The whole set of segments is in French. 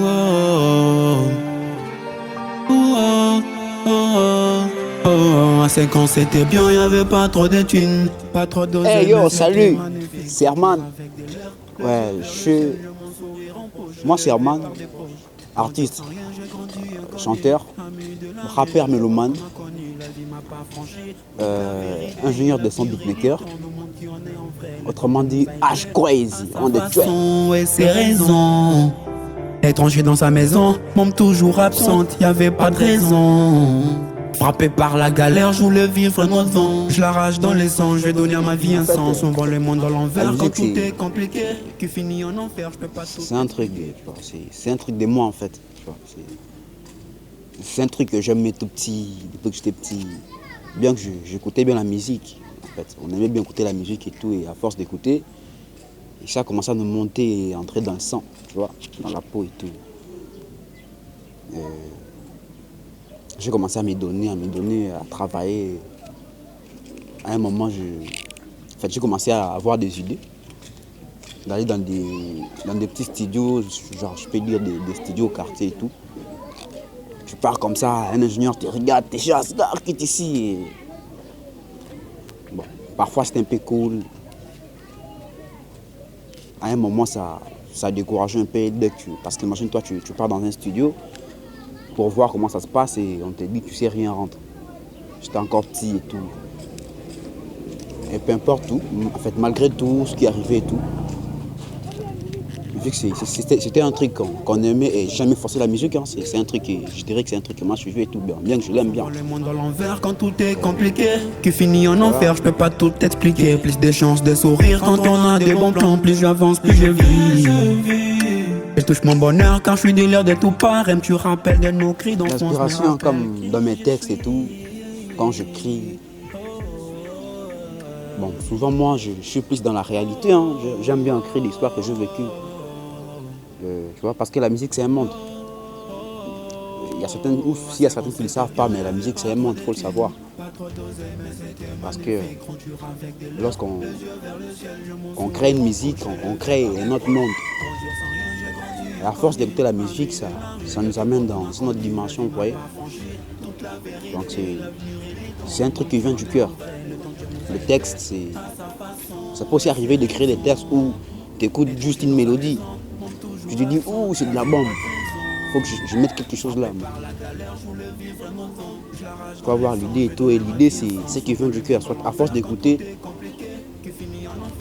Oh, oh, oh, oh. À 5 ans c'était bien, y avait pas trop de thunes, pas trop de. Hey yo, salut, c'est Herman. Ouais, moi c'est Herman, artiste, chanteur, rappeur mélomane, ingénieur de son beatmaker. Autrement dit, H-Crazy, on the track. Et ses raisons. Étranger dans sa maison, môme toujours absente, y avait pas de raison. Frappé par la galère, je voulais vivre un autre vent. Je l'arrache dans les sangs, je vais donner à ma vie un sens. On voit le monde dans l'envers quand tout est compliqué, qui finit en enfer, je peux pas tout. C'est un truc, c'est un truc de moi en fait. C'est un truc que j'aimais tout petit, depuis que j'étais petit. Bien que j'écoutais bien la musique, en fait. On aimait bien écouter la musique et tout, et à force d'écouter, ça a commencé à nous monter et entrer dans le sang, tu vois, dans la peau et tout. J'ai commencé à me donner, à travailler. À un moment, j'ai commencé à avoir des idées, d'aller dans des petits studios, genre je peux dire des studios au quartier et tout. Tu pars comme ça, un ingénieur te regarde, t'es chasse, qui est ici. Et... Bon, parfois c'était un peu cool. À un moment, ça décourageait un peu parce qu'imagine toi, tu pars dans un studio pour voir comment ça se passe et on te dit tu sais rien rentre. J'étais encore petit et tout. Et peu importe tout, en fait, malgré tout ce qui arrivait et tout, vu que c'était un truc qu'on aimait et jamais forcé la musique, hein, c'est un truc, je dirais que c'est un truc que m'a suivi et tout, bien que je l'aime bien. Le monde dans l'envers quand tout est compliqué, qui finit en enfer, je peux pas tout expliquer. Plus de chances de sourire quand on a des bons plans, plus j'avance, plus je vis. Je touche mon bonheur quand je suis délire de tout part, et tu rappelles de nos cris d'enfance. L'inspiration comme dans mes textes et tout, quand je crie. Bon, souvent moi je suis plus dans la réalité, hein. J'aime bien écrire l'histoire que j'ai vécue. Tu vois, parce que la musique c'est un monde. Il y a certains qui ne le savent pas, mais la musique c'est un monde, il faut le savoir. Parce que lorsqu'on crée une musique, on crée un autre monde. Et à force d'écouter la musique, ça nous amène dans une autre dimension, vous voyez. Donc c'est un truc qui vient du cœur. Le texte, ça peut aussi arriver d'écrire des textes où tu écoutes juste une mélodie. Tu te dis, oh, c'est de la bombe. Il faut que je mette quelque chose là. Il faut avoir l'idée et tout. Et l'idée, c'est ce qui vient du cœur. Soit à force d'écouter,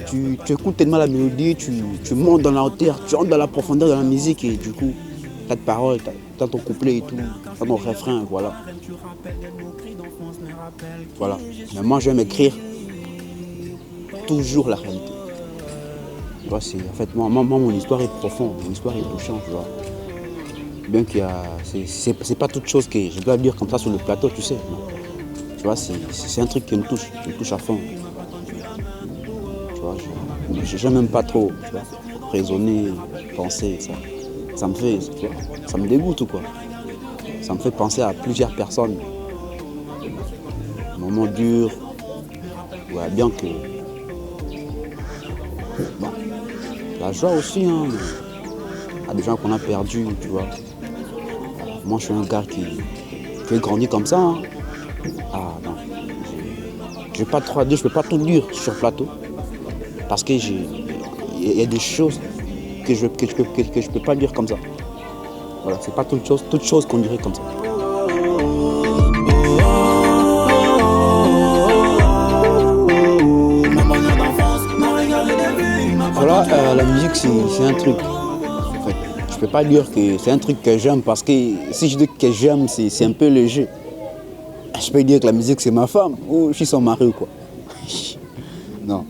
tu écoutes tellement la mélodie, tu montes dans la hauteur, tu entres dans la profondeur de la musique et du coup, tu as de paroles, tu as ton couplet et tout, tu as ton refrain, voilà. Voilà. Mais moi, j'aime écrire toujours la réalité. Tu vois, en fait, moi, mon histoire est profonde, mon histoire est touchante, tu vois. Bien qu'il y a... C'est pas toute chose que je dois dire comme ça sur le plateau, tu sais. Non. Tu vois, c'est un truc qui me touche à fond. Tu vois, j'aime même pas trop, tu vois, raisonner, penser, ça me fait, tu vois, ça me dégoûte ou quoi. Ça me fait penser à plusieurs personnes. Moments durs, ouais, bien que... Bon, la joie aussi, hein. Il y a des gens qu'on a perdus, tu vois. Moi, je suis un gars qui a grandi comme ça. Hein. Ah non, je vais pas trop dire, je peux pas tout dire sur plateau. Parce que il y a des choses que je peux pas dire comme ça. Voilà, c'est pas toute chose qu'on dirait comme ça. Voilà, la musique c'est un truc. En fait, je peux pas dire que c'est un truc que j'aime parce que si je dis que j'aime, c'est un peu léger. Je peux dire que la musique c'est ma femme ou je suis son mari ou quoi. Non.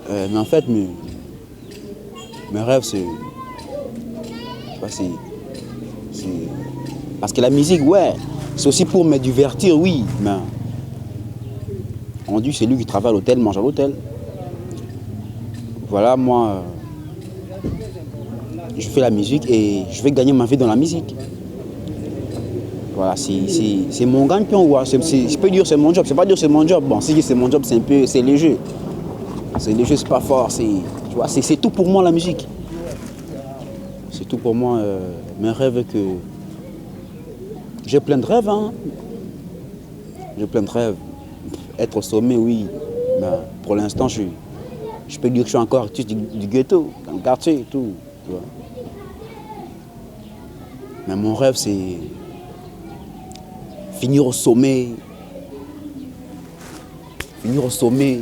Mais en fait, mes rêves, c'est... Parce que la musique, ouais, c'est aussi pour me divertir, oui. Mais on dit c'est lui qui travaille à l'hôtel, mange à l'hôtel. Voilà, moi, je fais la musique et je vais gagner ma vie dans la musique. Voilà, c'est mon gagne-pain, ouais. Je peux dire c'est mon job, c'est pas dire c'est mon job. Bon, si c'est mon job, c'est léger. C'est léger, c'est pas fort, tu vois, c'est tout pour moi la musique. C'est tout pour moi. Mes rêves que... J'ai plein de rêves, hein. J'ai plein de rêves. Être au sommet, oui. Mais pour l'instant, je peux dire que je suis encore artiste du ghetto, dans le quartier et tout. Tu vois. Mais mon rêve, c'est finir au sommet. Finir au sommet.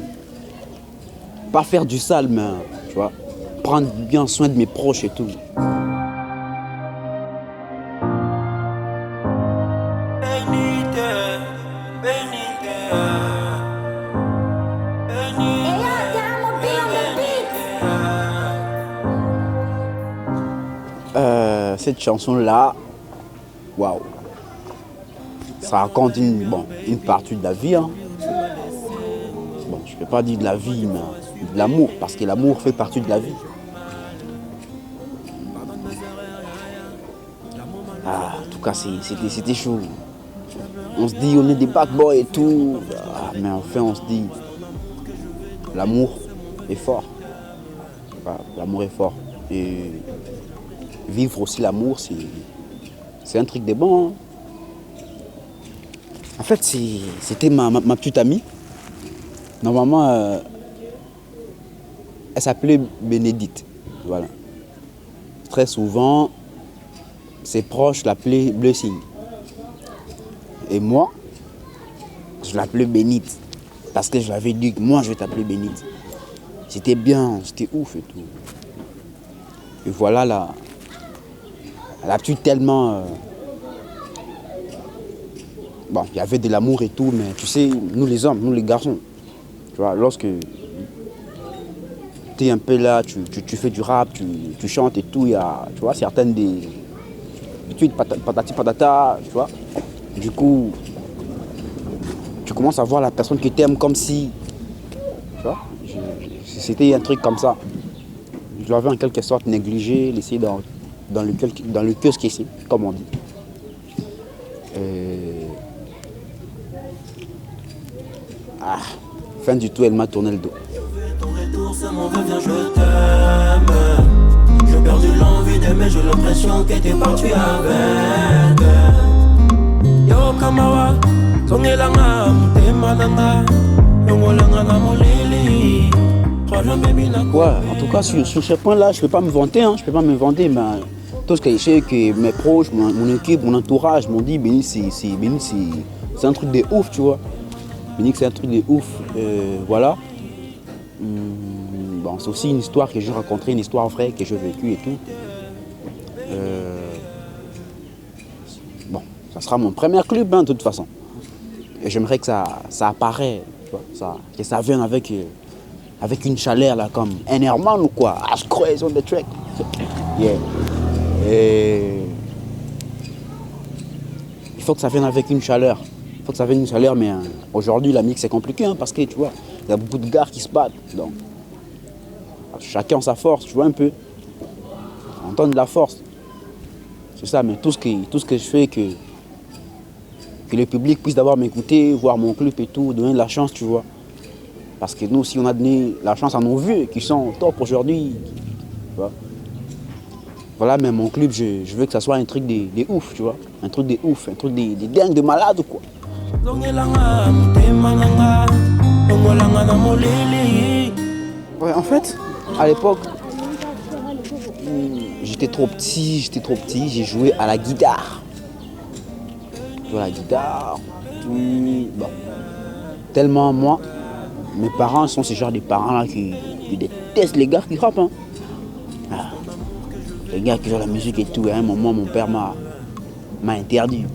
Pas faire du sale, mais tu vois, prendre bien soin de mes proches et tout. Cette chanson-là, waouh, ça raconte une partie de la vie. Hein. Bon, je ne peux pas dire de la vie, mais de l'amour, parce que l'amour fait partie de la vie. En tout cas, c'était chaud. On se dit, on est des bad boys et tout, mais enfin, on se dit, l'amour est fort. L'amour est fort. Et vivre aussi l'amour, c'est un truc de bon. Hein. En fait, c'était ma petite amie. Normalement, elle s'appelait Bénédicte. Voilà. Très souvent, ses proches l'appelaient Blessing. Et moi, je l'appelais Bénite. Parce que je l'avais dit que moi, je vais t'appeler Bénite. C'était bien, c'était ouf et tout. Et voilà, elle a pu tellement... Bon, il y avait de l'amour et tout, mais tu sais, nous les hommes, nous les garçons, tu vois, lorsque tu es un peu là, tu fais du rap, tu chantes et tout, il y a, tu vois, certaines des patati patata, tu vois. Du coup, tu commences à voir la personne qui t'aime comme si, tu vois, c'était un truc comme ça. Je l'avais en quelque sorte négligé, laissé dans le kiosque ici, comme on dit. Fin du tout, elle m'a tourné le dos. Ton retour, c'est mon vœu, viens, je t'aime. J'ai perdu l'envie d'aimer, j'ai l'impression que t'es parti avec. Yo kamawa, songelanga, mtemananga, yongolanga na molili. Ouais, en tout cas, sur ce point-là, je ne peux pas me vanter, hein, je peux pas me vanter, mais tout ce que je sais, que mes proches, mon équipe, mon entourage m'ont dit, Béni, c'est un truc de ouf, tu vois. Béni, c'est un truc de ouf, voilà. Bon, c'est aussi une histoire que j'ai racontée, une histoire vraie que j'ai vécue et tout. Bon, ça sera mon premier clip, hein, de toute façon. Et j'aimerais que ça apparaît, tu vois, que ça vienne avec une chaleur là, comme un Herman ou quoi. Ash Crazy on the track. Yeah. Et il faut que ça vienne avec une chaleur. Il faut que ça vienne une chaleur, mais aujourd'hui la mix c'est compliqué, hein, parce que tu vois, il y a beaucoup de gars qui se battent. Donc, chacun sa force, tu vois un peu. On donne de la force. C'est ça, mais tout ce que je fais, que le public puisse d'abord m'écouter, voir mon clip et tout, donner de la chance, tu vois. Parce que nous, si on a donné la chance à nos vieux qui sont top aujourd'hui, tu vois. Voilà, mais mon clip, je veux que ça soit un truc de ouf, tu vois. Un truc de ouf, un truc de dingue, de malade ou quoi. Ouais, en fait, à l'époque, j'étais trop petit, j'ai joué à la guitare. Joué à la guitare, bon. Tellement moi, mes parents sont ce genre de parents-là qui détestent les gars qui rappent. Hein. Les gars qui jouent la musique et tout. À un moment, mon père m'a interdit,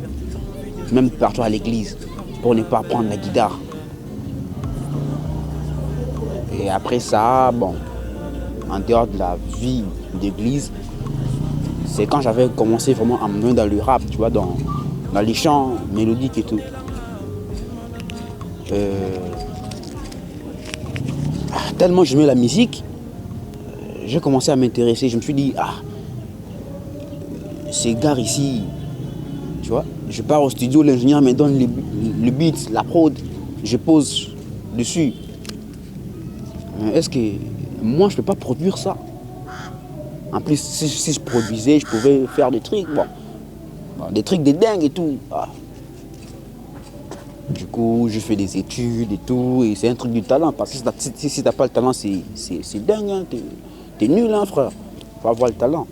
même partout à l'église, pour ne pas prendre la guitare. Et après ça, bon, en dehors de la vie d'église, c'est quand j'avais commencé vraiment à me mettre dans le rap, tu vois, dans les chants mélodiques et tout. Tellement j'aimais la musique, j'ai commencé à m'intéresser. Je me suis dit, ces gars ici, tu vois, je pars au studio, l'ingénieur me donne le beat, la prod, je pose dessus. Est-ce que moi je peux pas produire ça? En plus, si je produisais, je pouvais faire des trucs, des trucs de dingue et tout. Ah. Du coup, je fais des études et tout, et c'est un truc du talent, parce que si t'as pas le talent, c'est dingue, hein. T'es nul, hein, frère. Faut avoir le talent.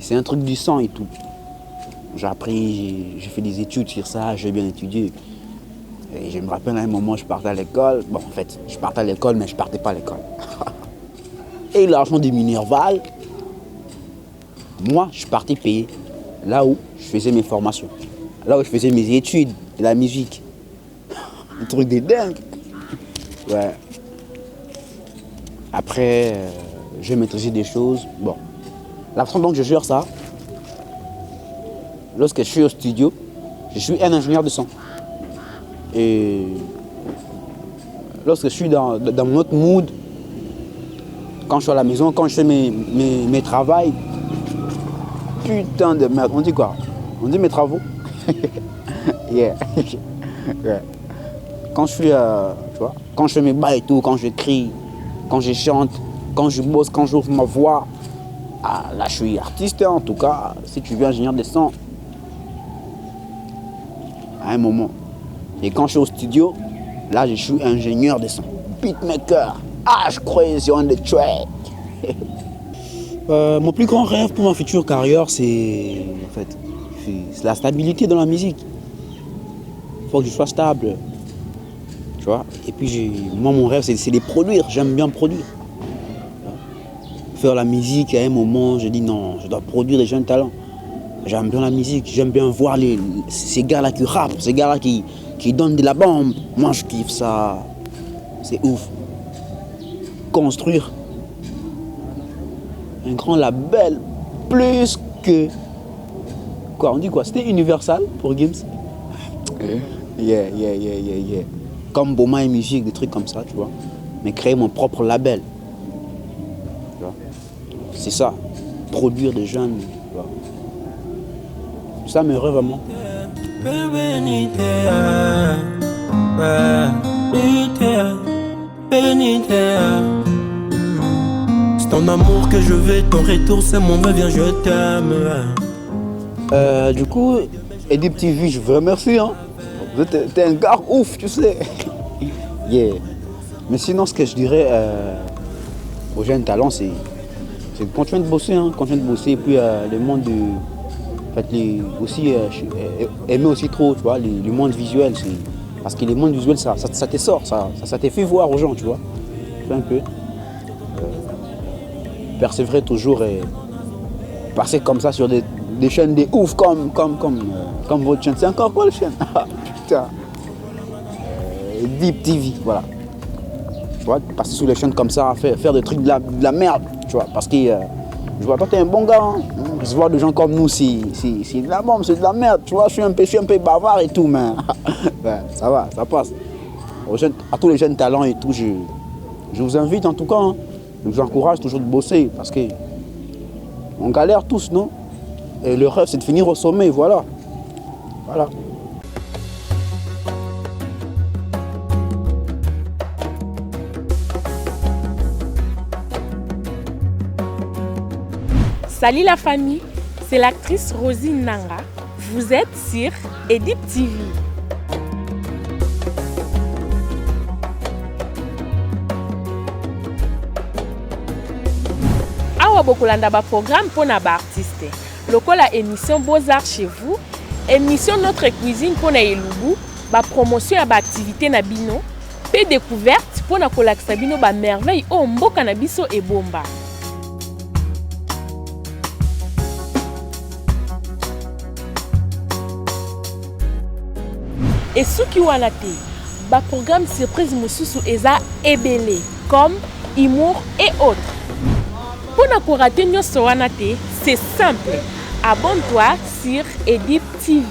C'est un truc du sang et tout. J'ai appris, j'ai fait des études sur ça, j'ai bien étudié. Et je me rappelle à un moment, je partais à l'école. Bon, en fait, je partais à l'école, mais je partais pas à l'école. Et l'argent du Minerval, moi, je partais payer là où je faisais mes formations, là où je faisais mes études de la musique. Un truc de dingue. Ouais. Après, j'ai maîtrisé des choses. Bon, la façon dont je gère ça, lorsque je suis au studio, je suis un ingénieur de son. Et lorsque je suis dans mon autre mood, quand je suis à la maison, quand je fais mes travails, putain de merde. On dit quoi? On dit mes travaux. Yeah. Yeah. Quand je suis, tu vois, quand je fais mes bails et tout, quand j'écris, quand je chante, quand je bosse, quand j'ouvre ma voix, là je suis artiste, hein, en tout cas, si tu veux ingénieur de son, à un moment. Et quand je suis au studio, là je suis ingénieur de son, beatmaker, je crazy on the track. Mon plus grand rêve pour ma future carrière, c'est la stabilité dans la musique. Il faut que je sois stable. Tu vois? Et puis moi mon rêve c'est de produire, j'aime bien produire. Faire la musique, à un moment je dis non, je dois produire des jeunes talents. J'aime bien la musique, j'aime bien voir ces gars-là qui rappent, ces gars-là qui donnent de la bombe. Moi je kiffe ça, c'est ouf. Construire un grand label, plus que... Quoi, on dit quoi? C'était Universal pour Gims? Yeah. Comme Boma et musique, des trucs comme ça, tu vois. Mais créer mon propre label. Tu vois. C'est ça. Produire des jeunes, tu vois. Ça me rêve vraiment. C'est ton amour que je veux, ton retour c'est mon rêve, viens je t'aime. Du coup, Edip TV, je vous remercie, hein. T'es un gars ouf, tu sais. Yeah. Mais sinon, ce que je dirais aux jeunes talents, c'est de continuer de bosser, hein. Continuer de bosser, et puis le monde du... En fait, aimer aussi trop, tu vois, le monde visuel. Parce que le monde visuel, ça te sort, ça te fait voir aux gens, tu vois. Un peu. Persévérer toujours et passer comme ça sur des chaînes de ouf comme votre chaîne. C'est encore quoi la chaîne? Putain. Deep TV, voilà. Tu vois, passer sur les chaînes comme ça, faire des trucs de la merde, tu vois. Parce que je vois pas que t'es un bon gars, hein. Recevoir des gens comme nous, c'est de la bombe, c'est de la merde, tu vois. Je suis un peu bavard et tout, mais ouais, ça va, ça passe. À tous les jeunes talents et tout, je vous invite en tout cas, hein. Je vous encourage toujours de bosser parce que on galère tous, non? Et le rêve, c'est de finir au sommet, voilà. Voilà. Salut la famille, c'est l'actrice Rosine Nanga. Vous êtes sur Edip TV. Awa bokolanda ba programme pour na ba artiste. Lokola émission Beaux-Arts chez vous, émission Notre Cuisine pour na Elubu, ba promotion ya ba activité na bino, pe découverte pour na kolakisa bino ba merveille o mboka na biso e bomba. Et ceux qui ont la télé, ba programme surprise mosusu eza ebele comme humour et autres. Pour ne pas rater nos c'est simple. Abonne-toi sur Edip TV.